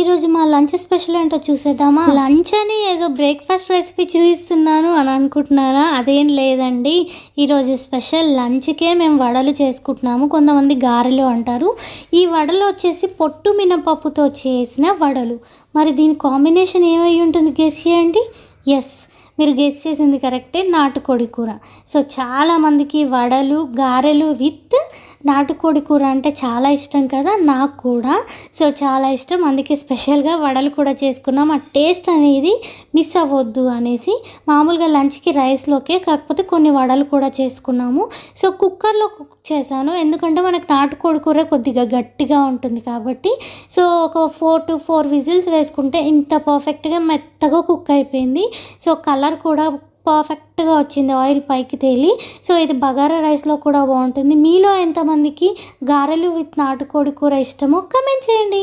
ఈరోజు మా lunch special ఏంటో చూసేద్దామా. లంచ్ అని ఏదో బ్రేక్ఫాస్ట్ రెసిపీ చూపిస్తున్నాను అని అనుకుంటున్నారా? అదేం లేదండి. ఈరోజు స్పెషల్ లంచ్కే మేము వడలు చేసుకుంటున్నాము. కొంతమంది గారెలు అంటారు. ఈ వడలు వచ్చేసి పొట్టు మినపప్పుతో చేసిన వడలు. మరి దీని కాంబినేషన్ ఏమై ఉంటుంది గెస్ చేయండి. ఎస్, మీరు గెస్ చేసింది కరెక్టే, నాటుకోడి కూర. సో చాలామందికి వడలు గారెలు విత్ నాటుకోడి కూర అంటే చాలా ఇష్టం కదా, నాకు కూడా. సో చాలా ఇష్టం, అందుకే స్పెషల్గా వడలు కూడా చేసుకున్నాం. ఆ టేస్ట్ అనేది మిస్ అవ్వద్దు అనేసి మామూలుగా లంచ్కి రైస్లోకే, కాకపోతే కొన్ని వడలు కూడా చేసుకున్నాము. సో కుక్కర్లో కుక్ చేశాను, ఎందుకంటే మనకు నాటుకోడి కూర కొద్దిగా గట్టిగా ఉంటుంది కాబట్టి. సో ఒక 4 to 4 విజిల్స్ వేసుకుంటే ఇంత పర్ఫెక్ట్గా మెత్తగా కుక్ అయిపోయింది. సో కలర్ కూడా పర్ఫెక్ట్గా వచ్చింది, ఆయిల్ పైకి తేలి. సో ఇది బగారా రైస్లో కూడా బాగుంటుంది. మీలో ఎంతమందికి గారెలు విత్ నాటుకోడి కూర ఇష్టమో కమెంట్ చేయండి.